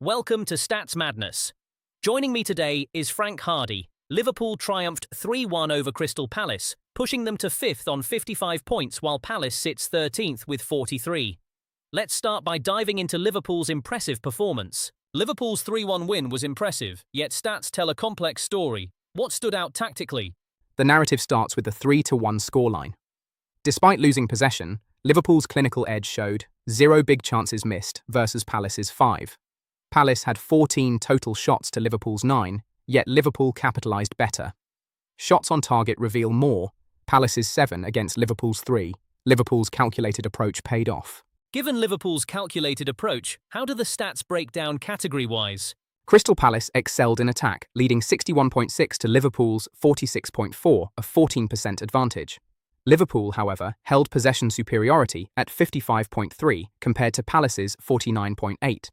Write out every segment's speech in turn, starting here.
Welcome to Stats Madness. Joining me today is Frank Hardy. Liverpool triumphed 3-1 over Crystal Palace, pushing them to 5th on 55 points while Palace sits 13th with 43. Let's start by diving into Liverpool's impressive performance. Liverpool's 3-1 win was impressive, yet stats tell a complex story. What stood out tactically? The narrative starts with the 3-1 scoreline. Despite losing possession, Liverpool's clinical edge showed 0 big chances missed versus Palace's 5. Palace had 14 total shots to Liverpool's 9, yet Liverpool capitalised better. Shots on target reveal more, Palace's 7 against Liverpool's 3. Liverpool's calculated approach paid off. Given Liverpool's calculated approach, how do the stats break down category-wise? Crystal Palace excelled in attack, leading 61.6 to Liverpool's 46.4, a 14% advantage. Liverpool, however, held possession superiority at 55.3 compared to Palace's 49.8.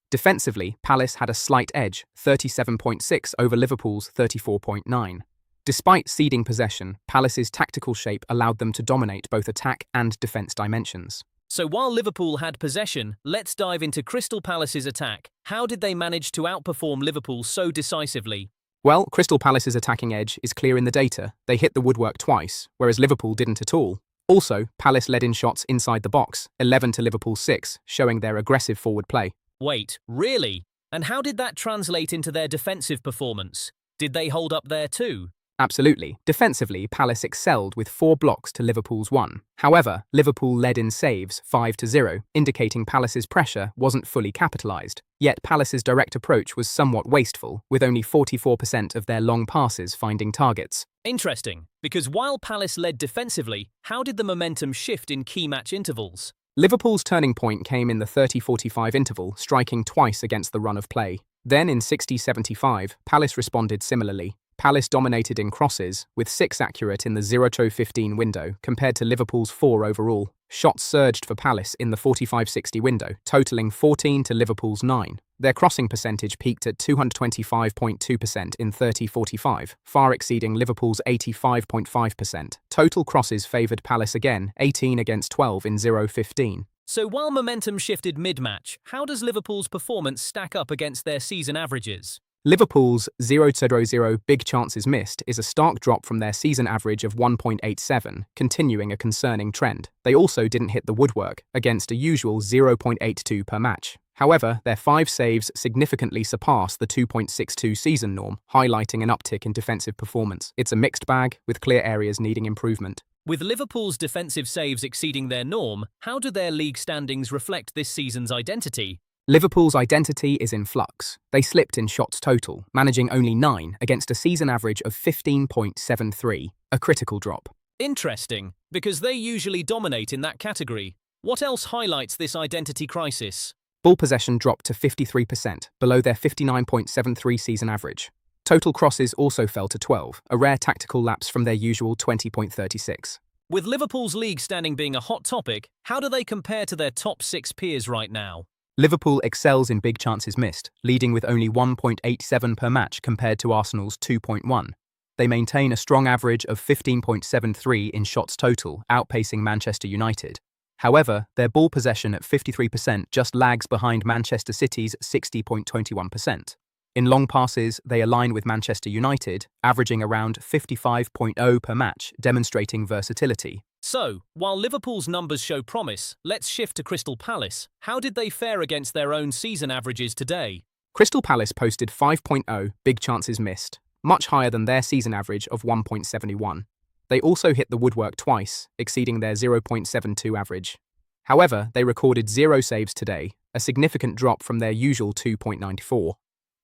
Defensively, Palace had a slight edge, 37.6 over Liverpool's 34.9. Despite ceding possession, Palace's tactical shape allowed them to dominate both attack and defence dimensions. So while Liverpool had possession, let's dive into Crystal Palace's attack. How did they manage to outperform Liverpool so decisively? Well, Crystal Palace's attacking edge is clear in the data. They hit the woodwork twice, whereas Liverpool didn't at all. Also, Palace led in shots inside the box, 11 to Liverpool's 6, showing their aggressive forward play. Wait, really? And how did that translate into their defensive performance? Did they hold up there too? Absolutely. Defensively, Palace excelled with 4 blocks to Liverpool's 1. However, Liverpool led in saves 5-0, indicating Palace's pressure wasn't fully capitalised. Yet Palace's direct approach was somewhat wasteful, with only 44% of their long passes finding targets. Interesting, because while Palace led defensively, how did the momentum shift in key match intervals? Liverpool's turning point came in the 30-45 interval, striking twice against the run of play. Then in 60-75, Palace responded similarly. Palace dominated in crosses, with 6 accurate in the 0-15 window, compared to Liverpool's 4 overall. Shots surged for Palace in the 45-60 window, totalling 14 to Liverpool's 9. Their crossing percentage peaked at 225.2% in 30-45, far exceeding Liverpool's 85.5%. Total crosses favoured Palace again, 18 against 12 in 0-15. So while momentum shifted mid-match, how does Liverpool's performance stack up against their season averages? Liverpool's 0-0 big chances missed is a stark drop from their season average of 1.87, continuing a concerning trend. They also didn't hit the woodwork, against a usual 0.82 per match. However, their 5 saves significantly surpass the 2.62 season norm, highlighting an uptick in defensive performance. It's a mixed bag, with clear areas needing improvement. With Liverpool's defensive saves exceeding their norm, how do their league standings reflect this season's identity? Liverpool's identity is in flux. They slipped in shots total, managing only 9 against a season average of 15.73, a critical drop. Interesting, because they usually dominate in that category. What else highlights this identity crisis? Ball possession dropped to 53%, below their 59.73 season average. Total crosses also fell to 12, a rare tactical lapse from their usual 20.36. With Liverpool's league standing being a hot topic, how do they compare to their top 6 peers right now? Liverpool excels in big chances missed, leading with only 1.87 per match compared to Arsenal's 2.1. They maintain a strong average of 15.73 in shots total, outpacing Manchester United. However, their ball possession at 53% just lags behind Manchester City's 60.21%. In long passes, they align with Manchester United, averaging around 55.0 per match, demonstrating versatility. So, while Liverpool's numbers show promise, let's shift to Crystal Palace. How did they fare against their own season averages today? Crystal Palace posted 5.0 big chances missed, much higher than their season average of 1.71. They also hit the woodwork twice, exceeding their 0.72 average. However, they recorded 0 saves today, a significant drop from their usual 2.94.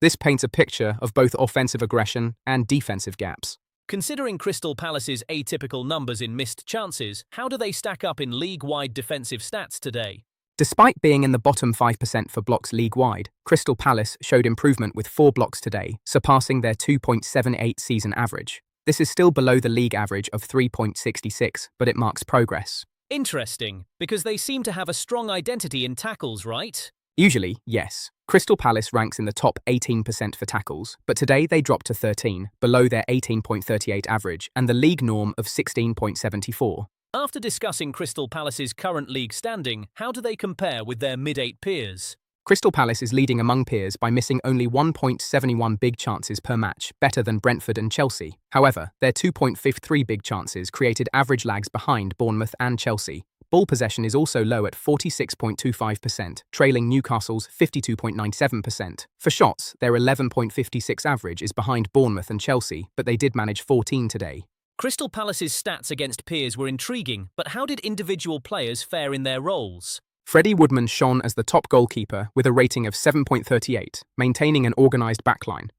This paints a picture of both offensive aggression and defensive gaps. Considering Crystal Palace's atypical numbers in missed chances, how do they stack up in league-wide defensive stats today? Despite being in the bottom 5% for blocks league-wide, Crystal Palace showed improvement with 4 blocks today, surpassing their 2.78 season average. This is still below the league average of 3.66, but it marks progress. Interesting, because they seem to have a strong identity in tackles, right? Usually, yes. Crystal Palace ranks in the top 18% for tackles, but today they dropped to 13, below their 18.38 average and the league norm of 16.74. After discussing Crystal Palace's current league standing, how do they compare with their mid-8 peers? Crystal Palace is leading among peers by missing only 1.71 big chances per match, better than Brentford and Chelsea. However, their 2.53 big chances created average lags behind Bournemouth and Chelsea. Ball possession is also low at 46.25%, trailing Newcastle's 52.97%. For shots, their 11.56 average is behind Bournemouth and Chelsea, but they did manage 14 today. Crystal Palace's stats against peers were intriguing, but how did individual players fare in their roles? Freddie Woodman shone as the top goalkeeper with a rating of 7.38, maintaining an organised backline.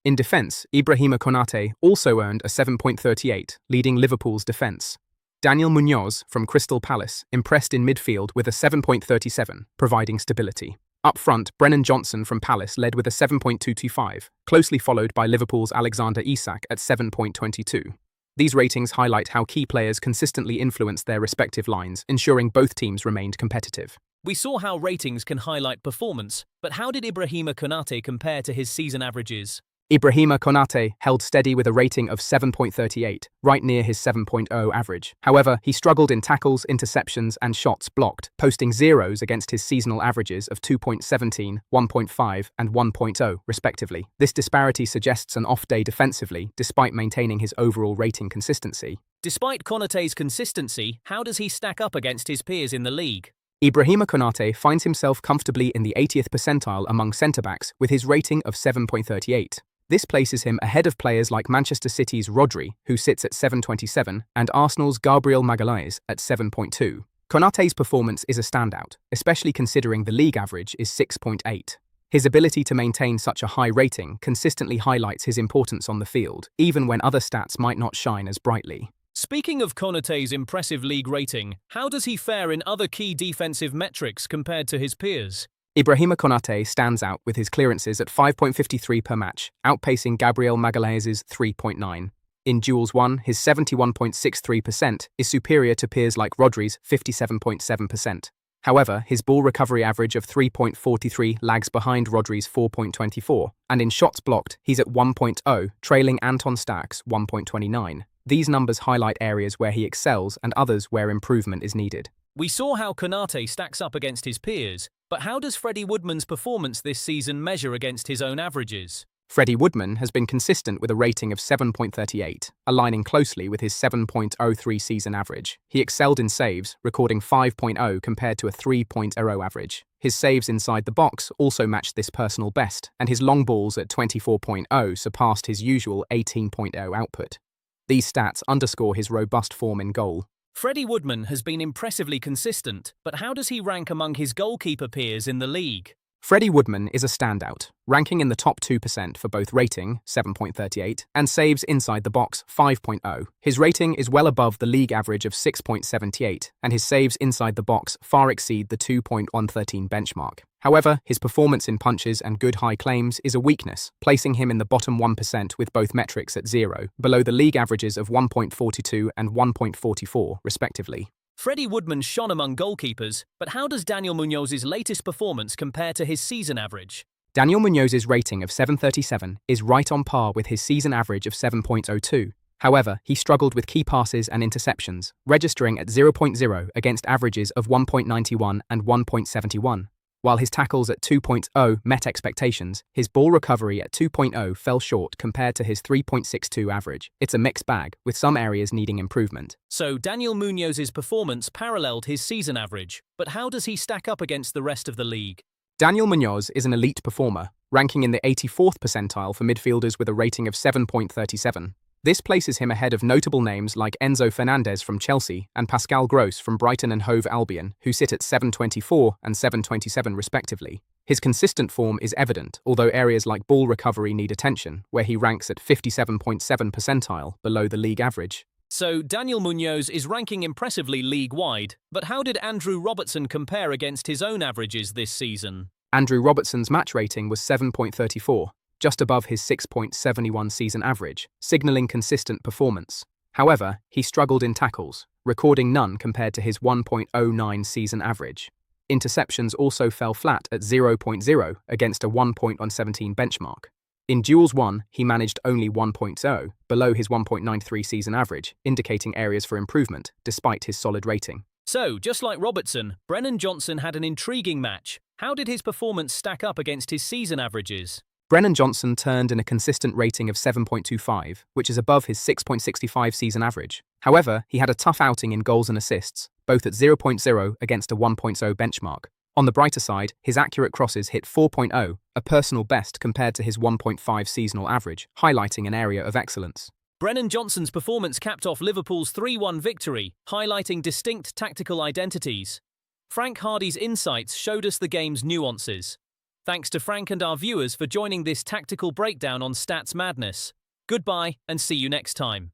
In defence, Ibrahima Konate also earned a 7.38, leading Liverpool's defence. Daniel Munoz from Crystal Palace impressed in midfield with a 7.37, providing stability. Up front, Brennan Johnson from Palace led with a 7.225, closely followed by Liverpool's Alexander Isak at 7.22. These ratings highlight how key players consistently influenced their respective lines, ensuring both teams remained competitive. We saw how ratings can highlight performance, but how did Ibrahima Konate compare to his season averages? Ibrahima Konate held steady with a rating of 7.38, right near his 7.0 average. However, he struggled in tackles, interceptions, and shots blocked, posting zeros against his seasonal averages of 2.17, 1.5, and 1.0, respectively. This disparity suggests an off day defensively, despite maintaining his overall rating consistency. Despite Konate's consistency, how does he stack up against his peers in the league? Ibrahima Konate finds himself comfortably in the 80th percentile among centre-backs with his rating of 7.38. This places him ahead of players like Manchester City's Rodri, who sits at 7.27, and Arsenal's Gabriel Magalhaes at 7.2. Konate's performance is a standout, especially considering the league average is 6.8. His ability to maintain such a high rating consistently highlights his importance on the field, even when other stats might not shine as brightly. Speaking of Konate's impressive league rating, how does he fare in other key defensive metrics compared to his peers? Ibrahima Konate stands out with his clearances at 5.53 per match, outpacing Gabriel Magalhaes' 3.9. In duels won, his 71.63% is superior to peers like Rodri's 57.7%. However, his ball recovery average of 3.43 lags behind Rodri's 4.24, and in shots blocked, he's at 1.0, trailing Anton Stach's 1.29. These numbers highlight areas where he excels and others where improvement is needed. We saw how Konate stacks up against his peers, but how does Freddie Woodman's performance this season measure against his own averages? Freddie Woodman has been consistent with a rating of 7.38, aligning closely with his 7.03 season average. He excelled in saves, recording 5.0 compared to a 3.0 average. His saves inside the box also matched this personal best, and his long balls at 24.0 surpassed his usual 18.0 output. These stats underscore his robust form in goal. Freddie Woodman has been impressively consistent, but how does he rank among his goalkeeper peers in the league? Freddie Woodman is a standout, ranking in the top 2% for both rating, 7.38, and saves inside the box, 5.0. His rating is well above the league average of 6.78, and his saves inside the box far exceed the 2.113 benchmark. However, his performance in punches and good high claims is a weakness, placing him in the bottom 1% with both metrics at 0, below the league averages of 1.42 and 1.44, respectively. Freddie Woodman shone among goalkeepers, but how does Daniel Munoz's latest performance compare to his season average? Daniel Munoz's rating of 7.37 is right on par with his season average of 7.02. However, he struggled with key passes and interceptions, registering at 0.0 against averages of 1.91 and 1.71. While his tackles at 2.0 met expectations, his ball recovery at 2.0 fell short compared to his 3.62 average. It's a mixed bag, with some areas needing improvement. So Daniel Munoz's performance paralleled his season average, but how does he stack up against the rest of the league? Daniel Munoz is an elite performer, ranking in the 84th percentile for midfielders with a rating of 7.37. This places him ahead of notable names like Enzo Fernandez from Chelsea and Pascal Gross from Brighton and Hove Albion, who sit at 7.24 and 7.27 respectively. His consistent form is evident, although areas like ball recovery need attention, where he ranks at 57.7 percentile, below the league average. So Daniel Munoz is ranking impressively league-wide, but how did Andrew Robertson compare against his own averages this season? Andrew Robertson's match rating was 7.34. Just above his 6.71 season average, signalling consistent performance. However, he struggled in tackles, recording none compared to his 1.09 season average. Interceptions also fell flat at 0.0 against a 1.117 benchmark. In duels won, he managed only 1.0, below his 1.93 season average, indicating areas for improvement, despite his solid rating. So, just like Robertson, Brennan Johnson had an intriguing match, How did his performance stack up against his season averages? Brennan Johnson turned in a consistent rating of 7.25, which is above his 6.65 season average. However, he had a tough outing in goals and assists, both at 0.0 against a 1.0 benchmark. On the brighter side, his accurate crosses hit 4.0, a personal best compared to his 1.5 seasonal average, highlighting an area of excellence. Brennan Johnson's performance capped off Liverpool's 3-1 victory, highlighting distinct tactical identities. Frank Hardy's insights showed us the game's nuances. Thanks to Frank and our viewers for joining this tactical breakdown on Stats Madness. Goodbye and see you next time.